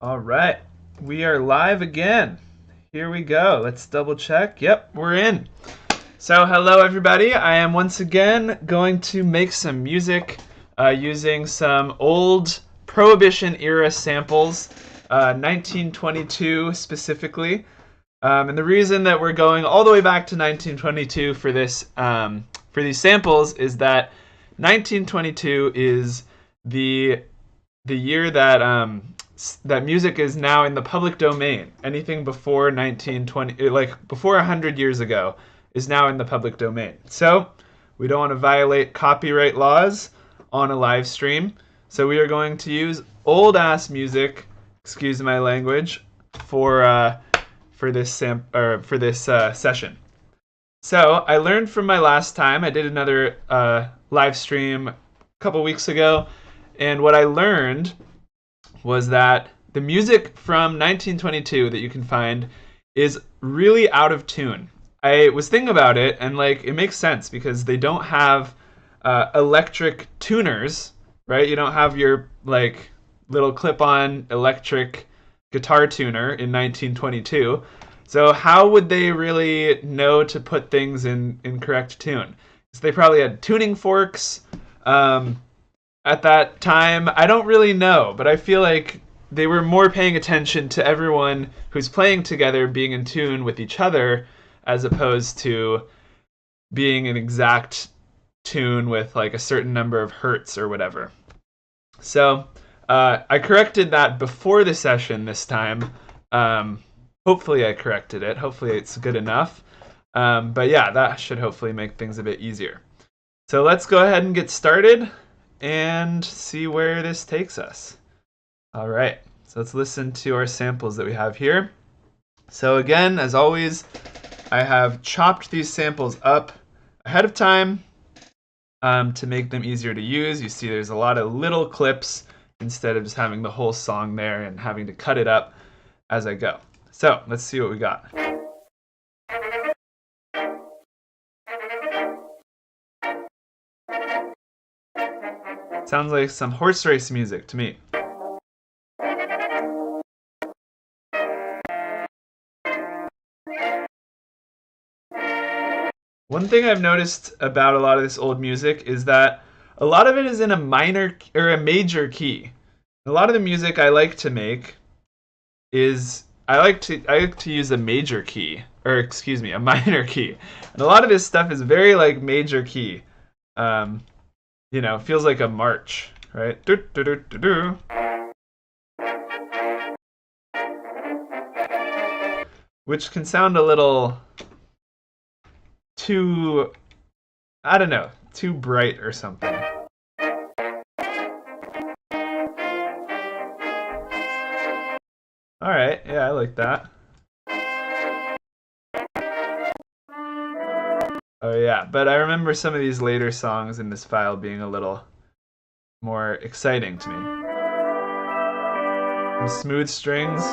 All right, we are live again. Here we go. Let's double check. Yep, we're in. So, hello everybody. I am once again going to make some music using some old Prohibition-era samples, 1922 specifically. And the reason that we're going all the way back to 1922 for this, for these samples, is that 1922 is the year that that music is now in the public domain. Anything before 1920, like before 100 years ago, is now in the public domain. So we don't want to violate copyright laws on a live stream. So we are going to use old ass music, excuse my language, for this session. So I learned from my last time. I did another live stream a couple weeks ago, and what I learned was that the music from 1922 that you can find is really out of tune. I was thinking about it, and like it makes sense because they don't have electric tuners, right? You don't have your like little clip-on electric guitar tuner in 1922. So how would they really know to put things in correct tune? So they probably had tuning forks. At that time, I don't really know, but I feel like they were more paying attention to everyone who's playing together being in tune with each other as opposed to being in exact tune with like a certain number of hertz or whatever. So I corrected that before the session this time. Hopefully I corrected it. Hopefully it's good enough. But yeah, that should hopefully make things a bit easier. So let's go ahead and get started and see where this takes us. All right, so let's listen to our samples that we have here. So again, as always, I have chopped these samples up ahead of time to make them easier to use. You see there's a lot of little clips instead of just having the whole song there and having to cut it up as I go. So let's see what we got. Sounds like some horse race music to me. One thing I've noticed about a lot of this old music is that a lot of it is in a minor or a major key. A lot of the music I like to make is I like to use a major key, or excuse me, a minor key. And a lot of this stuff is very like major key. Feels like a march, right? Do, do, do, do, do. Which can sound a little too, I don't know, too bright or something. All right, yeah, I like that. Oh yeah, but I remember some of these later songs in this file being a little more exciting to me. Some smooth strings.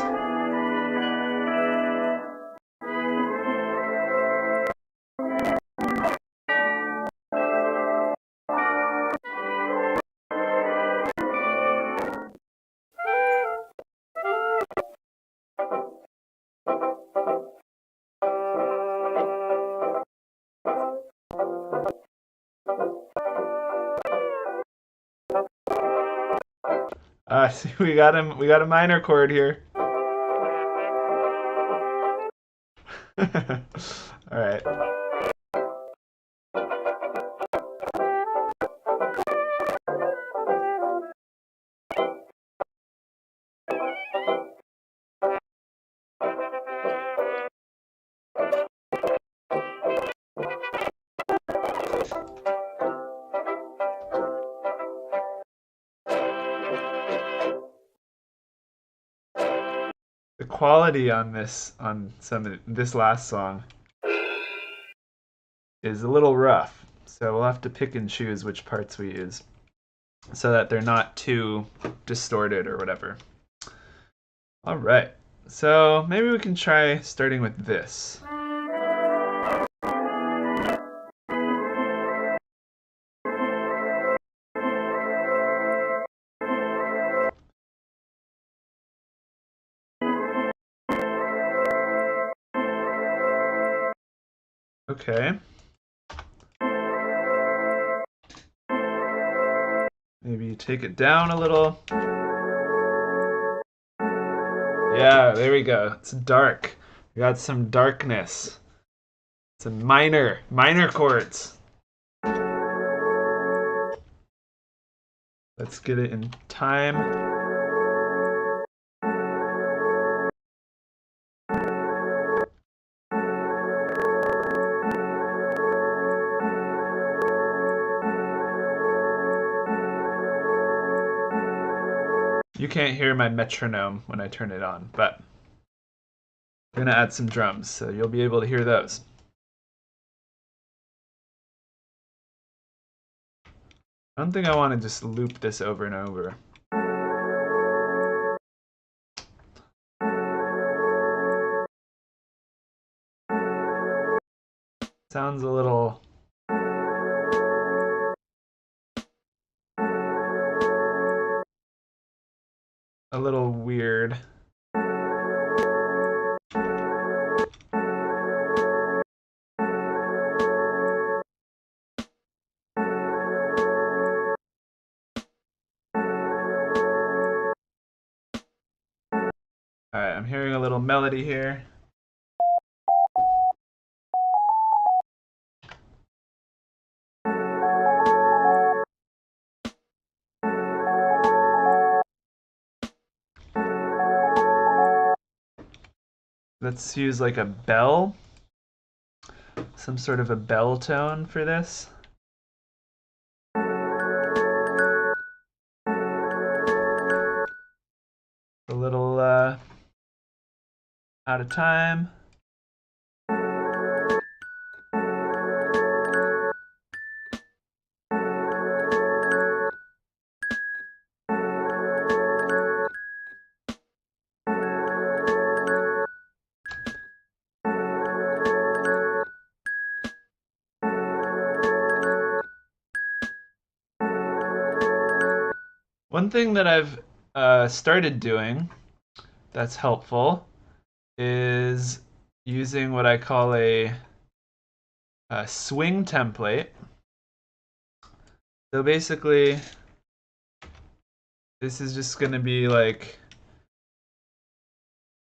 See, we got him. We got a minor chord here. All right. The quality on this last song is a little rough, so we'll have to pick and choose which parts we use so that they're not too distorted or whatever. All right, so maybe we can try starting with this. Okay. Maybe take it down a little. Yeah, there we go. It's dark. We got some darkness. Some minor chords. Let's get it in time. You can't hear my metronome when I turn it on, but I'm gonna add some drums, so you'll be able to hear those. I don't think I want to just loop this over and over. Sounds a little weird. Alright, I'm hearing a little melody here. Let's use like a bell. Some sort of a bell tone for this. A little out of time. One thing that I've started doing that's helpful is using what I call a swing template. So basically, this is just going to be like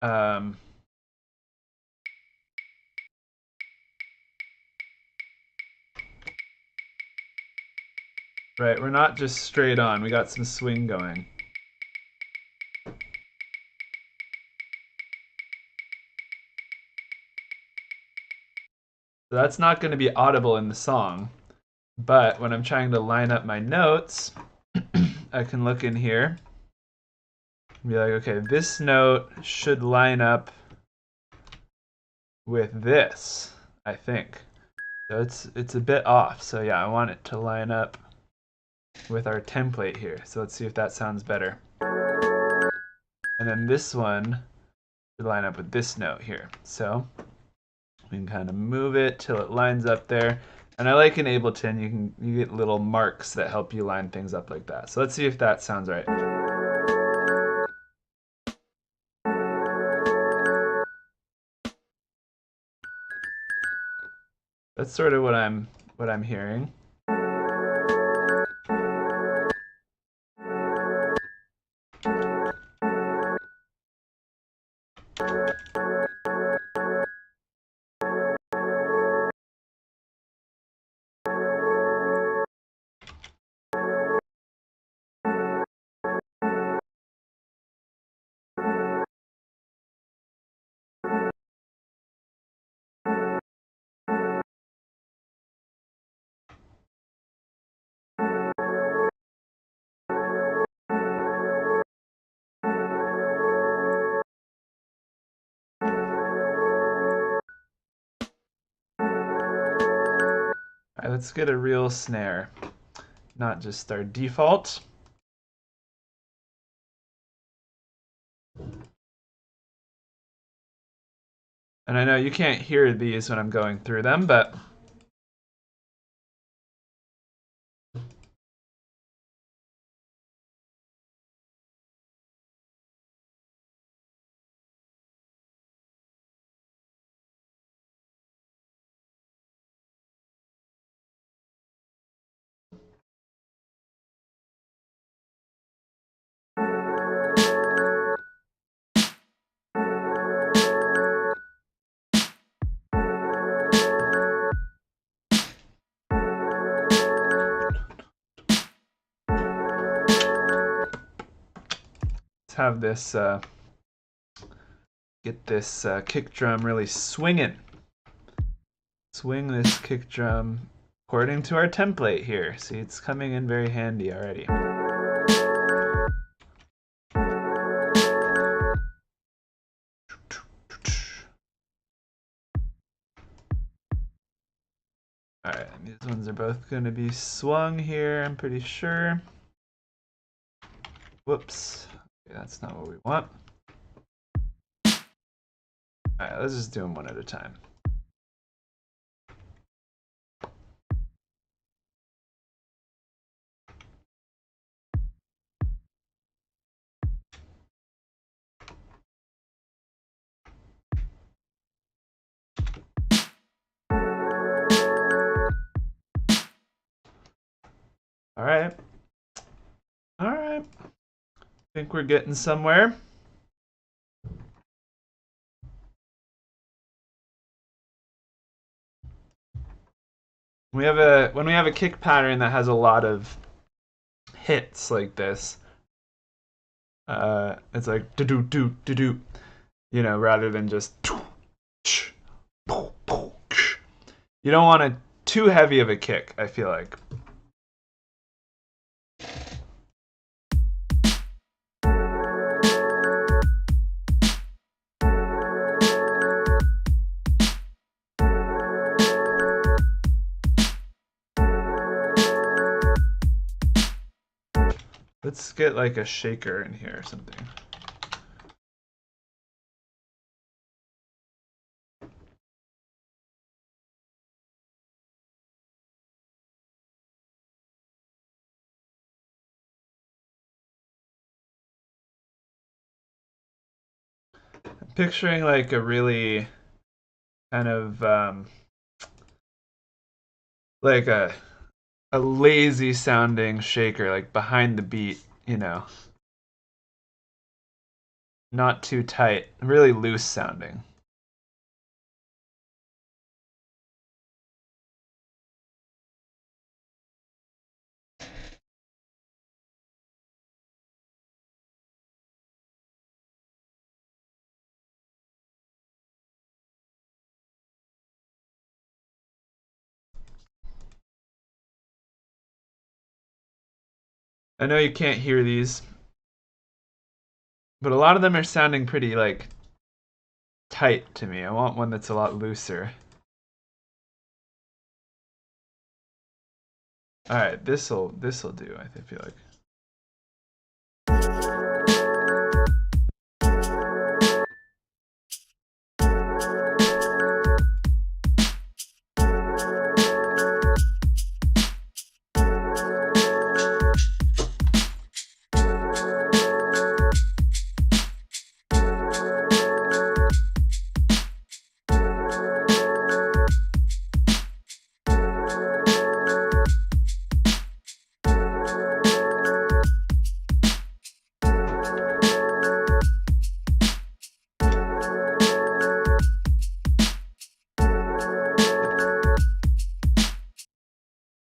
um, right, we're not just straight on, we got some swing going. So that's not going to be audible in the song, but when I'm trying to line up my notes, I can look in here and be like, okay, this note should line up with this, I think. So it's a bit off. So yeah, I want it to line up with our template here. So let's see if that sounds better. And then this one should line up with this note here. So we can kind of move it till it lines up there. And I like in Ableton, you get little marks that help you line things up like that. So let's see if that sounds right. That's sort of what I'm hearing. All right, let's get a real snare, not just our default. And I know you can't hear these when I'm going through them, but have this get this kick drum really swinging. Swing this kick drum according to our template here. See, it's coming in very handy already. Alright, these ones are both going to be swung here, I'm pretty sure. Whoops. Okay, that's not what we want. Alright, let's just do them one at a time. Alright. Alright. I think we're getting somewhere. When we have a kick pattern that has a lot of hits like this, it's like do do do do do, you know, rather than just you don't want it too heavy of a kick, I feel like. Let's get like a shaker in here or something. I'm picturing like a really kind of like a lazy sounding shaker, like behind the beat, you know. Not too tight, really loose sounding. I know you can't hear these, but a lot of them are sounding pretty like tight to me. I want one that's a lot looser. All right, this'll do. I feel like.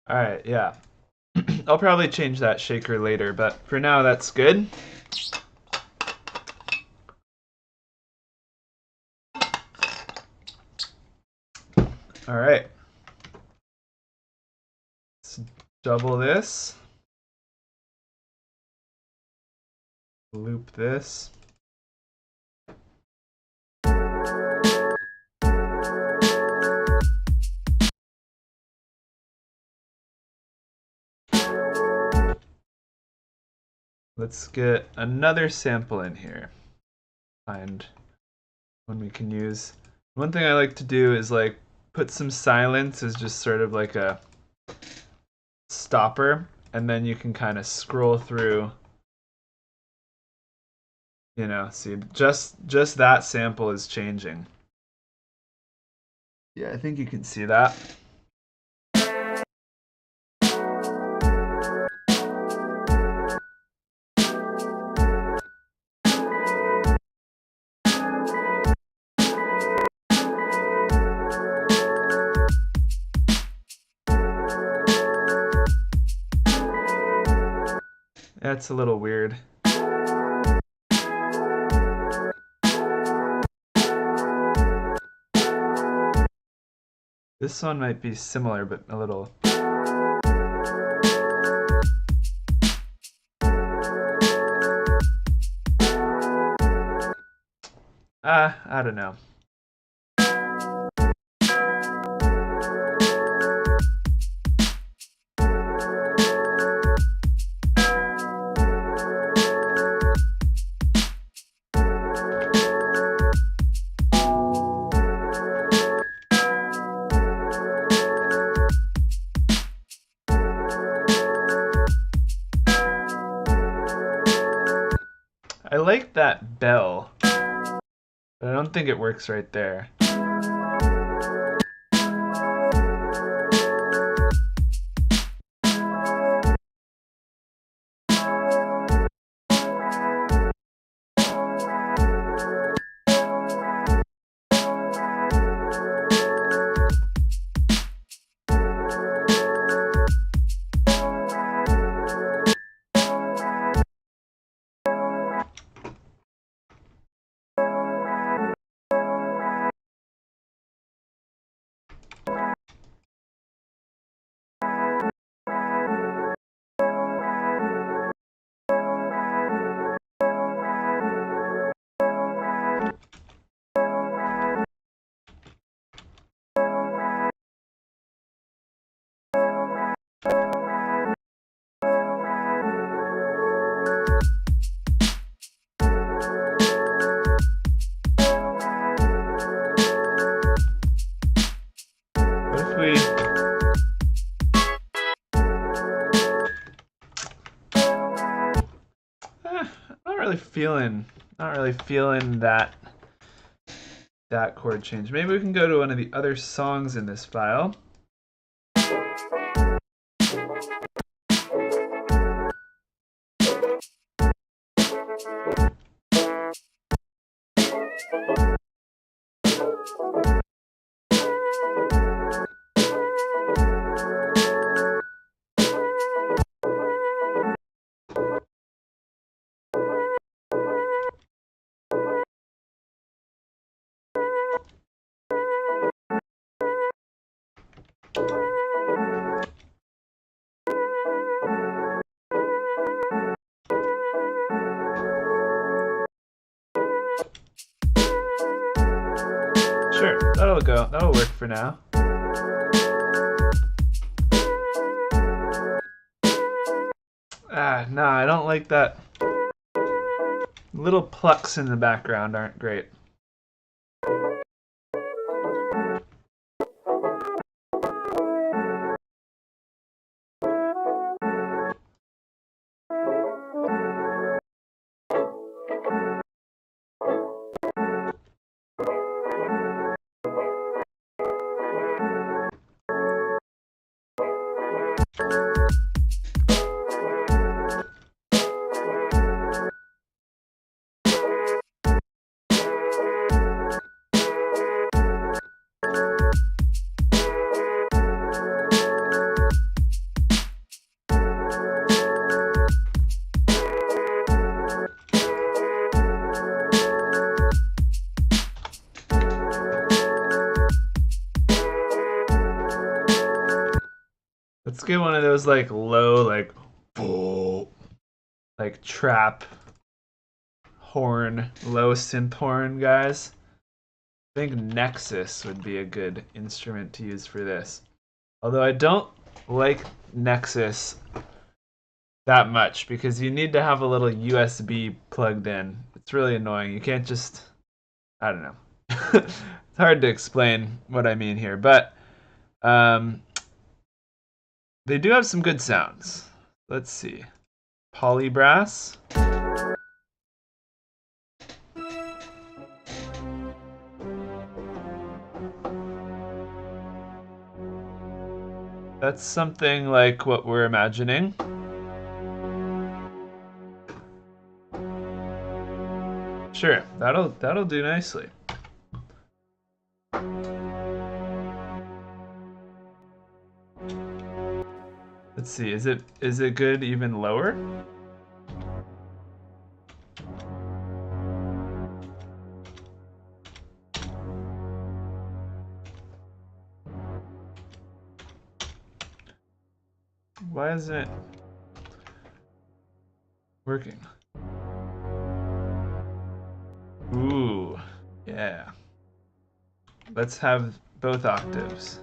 All right, yeah. I'll probably change that shaker later, but for now that's good. All right. Let's double this. Loop this. Let's get another sample in here. Find one we can use. One thing I like to do is like put some silence as just sort of like a stopper, and then you can kind of scroll through. You know, see, just that sample is changing. Yeah, I think you can see that. That's a little weird. This one might be similar, but a little. I don't know. I like that bell, but I don't think it works right there. Not really feeling that chord change. Maybe we can go to one of the other songs in this file. Sure, that'll go. That'll work for now. No, I don't like that. Little plucks in the background aren't great. Let's get one of those like low, like trap horn, low synth horn guys. I think Nexus would be a good instrument to use for this. Although I don't like Nexus that much because you need to have a little USB plugged in. It's really annoying. You can't just, I don't know. It's hard to explain what I mean here, but they do have some good sounds. Let's see. Polybrass. That's something like what we're imagining. Sure, that'll do nicely. Let's see, is it good even lower? isn't it working? Ooh, yeah. Let's have both octaves.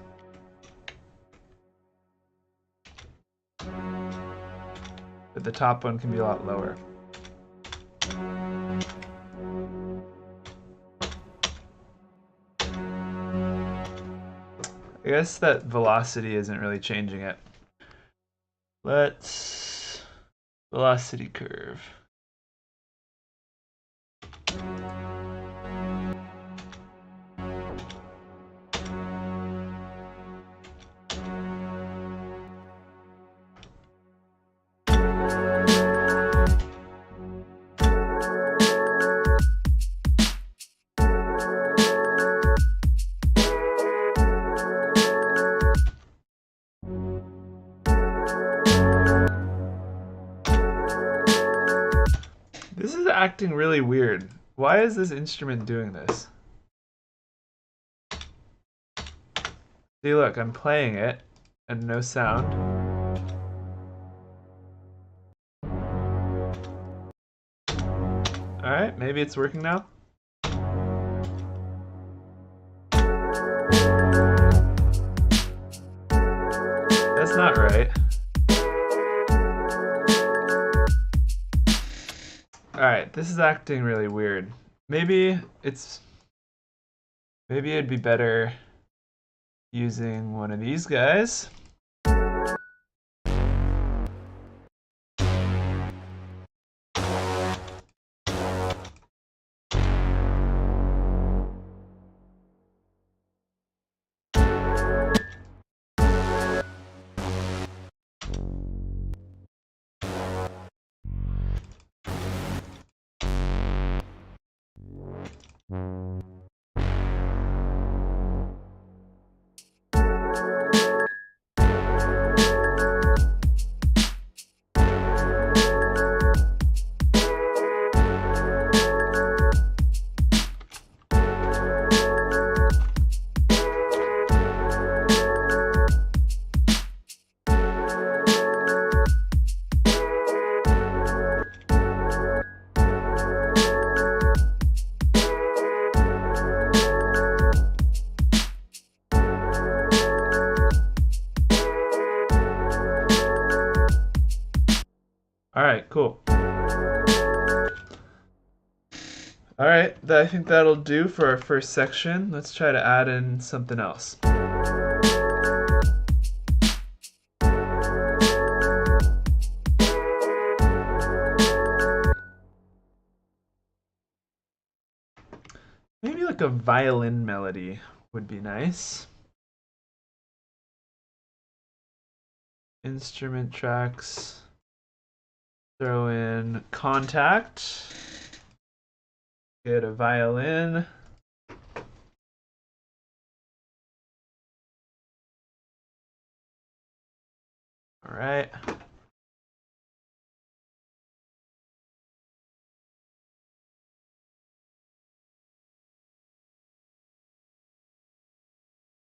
But the top one can be a lot lower. I guess that velocity isn't really changing it. Let's velocity curve. This is acting really weird. Why is this instrument doing this? See, look, I'm playing it and no sound. Alright, maybe it's working now. That's not right. Alright, this is acting really weird. Maybe it'd be better using one of these guys. Alright, cool. Alright, I think that'll do for our first section. Let's try to add in something else. Maybe like a violin melody would be nice. Instrument tracks. Throw in contact. Get a violin. All right.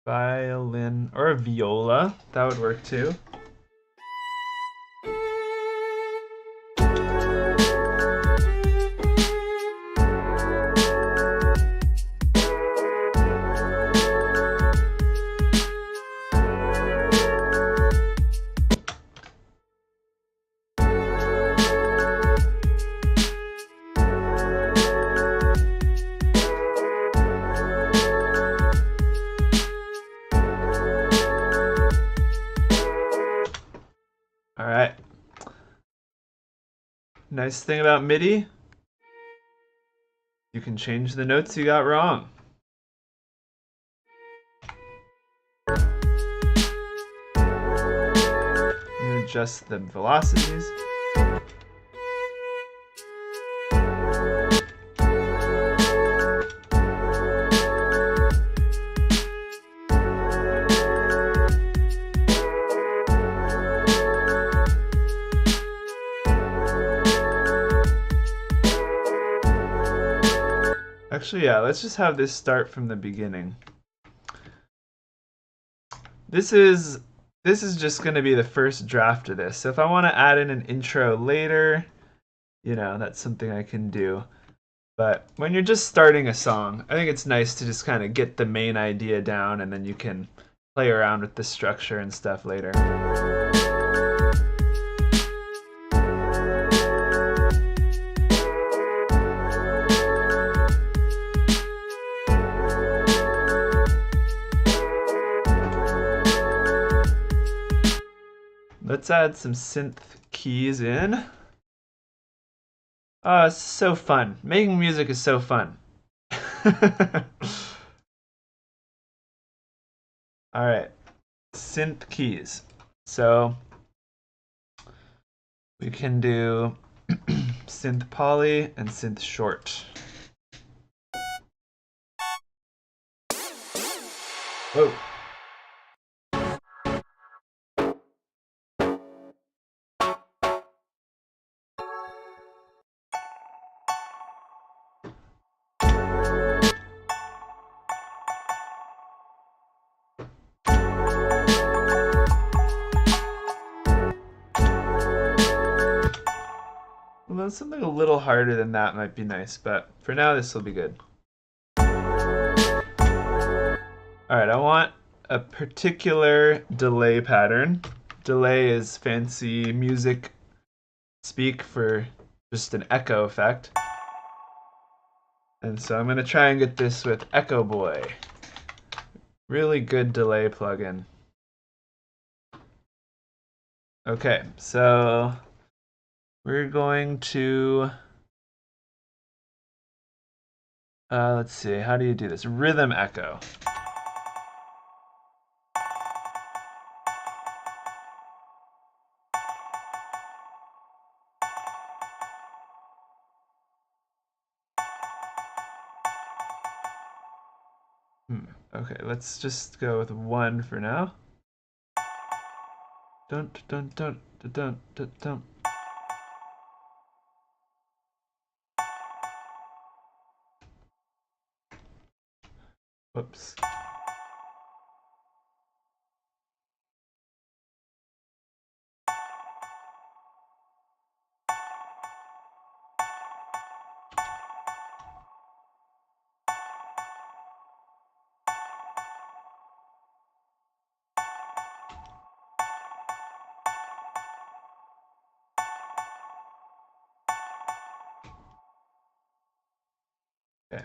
Violin or a viola, that would work too. All right. Nice thing about MIDI, you can change the notes you got wrong. You adjust the velocities. Actually, yeah, let's just have this start from the beginning. This is this is just going to be the first draft of this. So if I want to add in an intro later, that's something I can do. But when you're just starting a song, I think it's nice to just kind of get the main idea down, and then you can play around with the structure and stuff later. Let's add some synth keys in. Oh, it's so fun. Making music is so fun. All right, synth keys. So we can do synth poly and synth short. Whoa. Well, something a little harder than that might be nice, but for now this will be good. Alright, I want a particular delay pattern. Delay is fancy music speak for just an echo effect. And so I'm going to try and get this with Echo Boy. Really good delay plugin. Okay, so we're going to, let's see, how do you do this? Rhythm echo. Okay, let's just go with 1 for now. Dun dun dun dun dun dun dun. Whoops. Okay.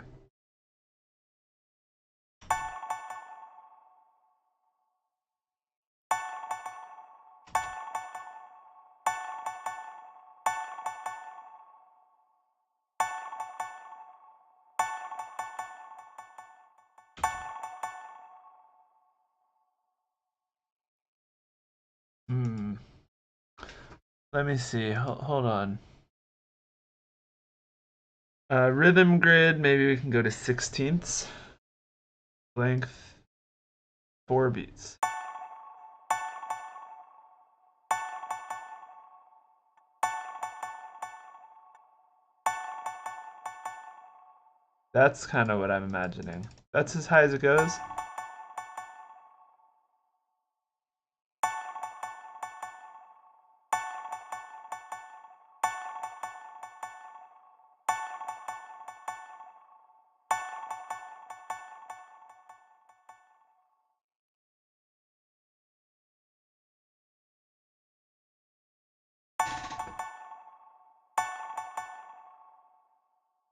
Let me see. Hold on. Rhythm grid, maybe we can go to 16ths. Length, 4 beats. That's kind of what I'm imagining. That's as high as it goes.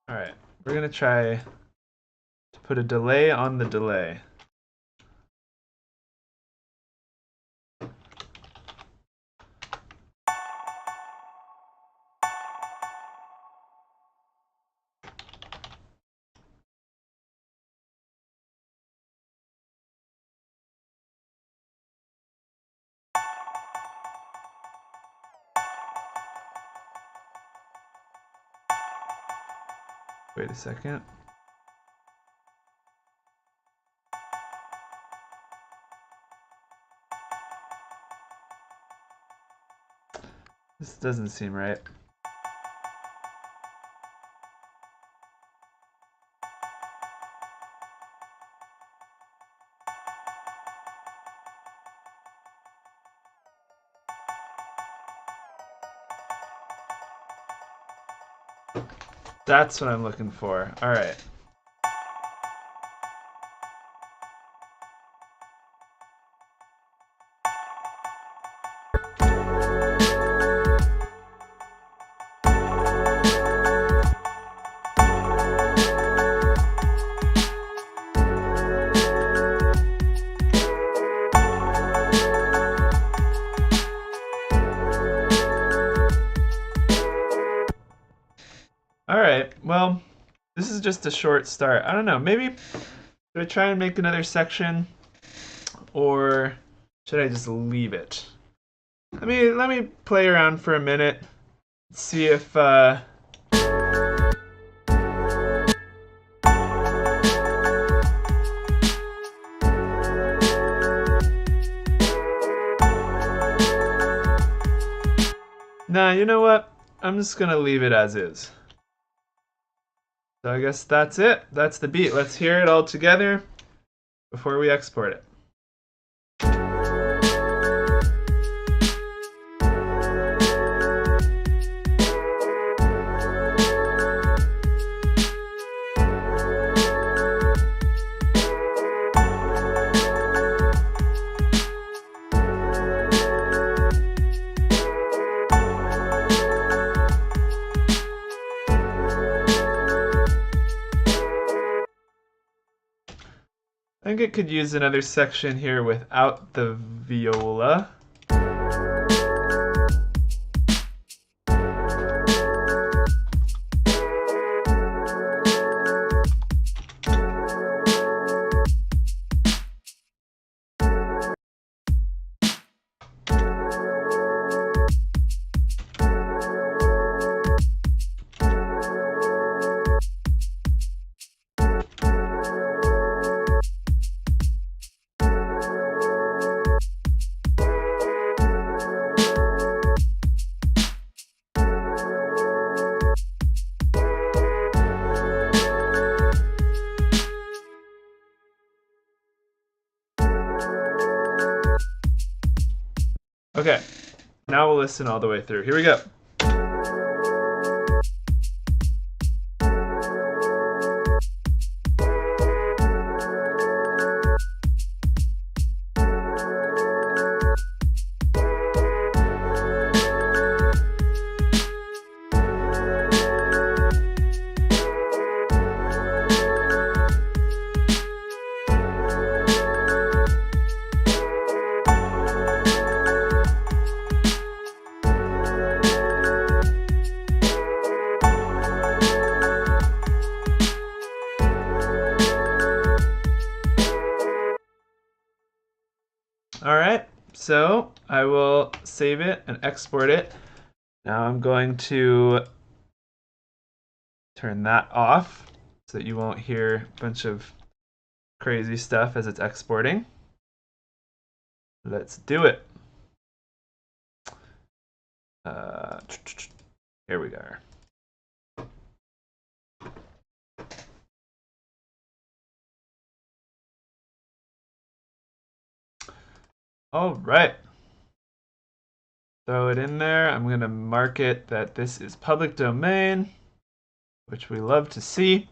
All right, we're gonna try to put a delay on the delay. Wait a second. This doesn't seem right. That's what I'm looking for. All right. All right. Well, this is just a short start. I don't know. Maybe should I try and make another section, or should I just leave it? Let me play around for a minute. See if Nah, you know what? I'm just gonna leave it as is. So I guess that's it. That's the beat. Let's hear it all together before we export it. I think it could use another section here without the viola. Okay, now we'll listen all the way through. Here we go. All right, so I will save it and export it. Now I'm going to turn that off so that you won't hear a bunch of crazy stuff as it's exporting. Let's do it. Here we go. All right. Throw it in there. I'm going to mark it that this is public domain, which we love to see.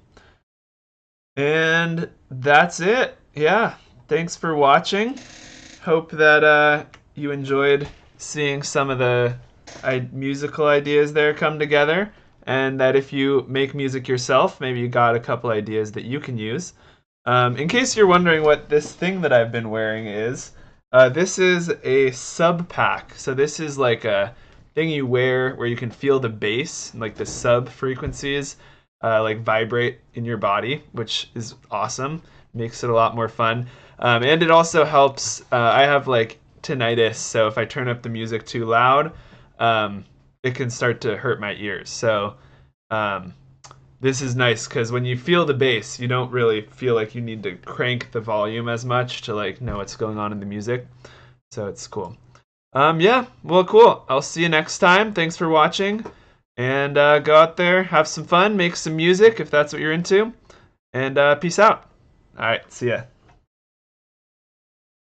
And that's it. Yeah. Thanks for watching. Hope that you enjoyed seeing some of the musical ideas there come together, and that if you make music yourself, maybe you got a couple ideas that you can use. In case you're wondering what this thing that I've been wearing is, this is a sub pack. So this is like a thing you wear where you can feel the bass, like the sub frequencies, like vibrate in your body, which is awesome. Makes it a lot more fun. And it also helps. I have like tinnitus, so if I turn up the music too loud, it can start to hurt my ears. So this is nice because when you feel the bass, you don't really feel like you need to crank the volume as much to like know what's going on in the music. So it's cool. Yeah, well, cool. I'll see you next time. Thanks for watching, and go out there, have some fun, make some music if that's what you're into, and peace out. All right, see ya.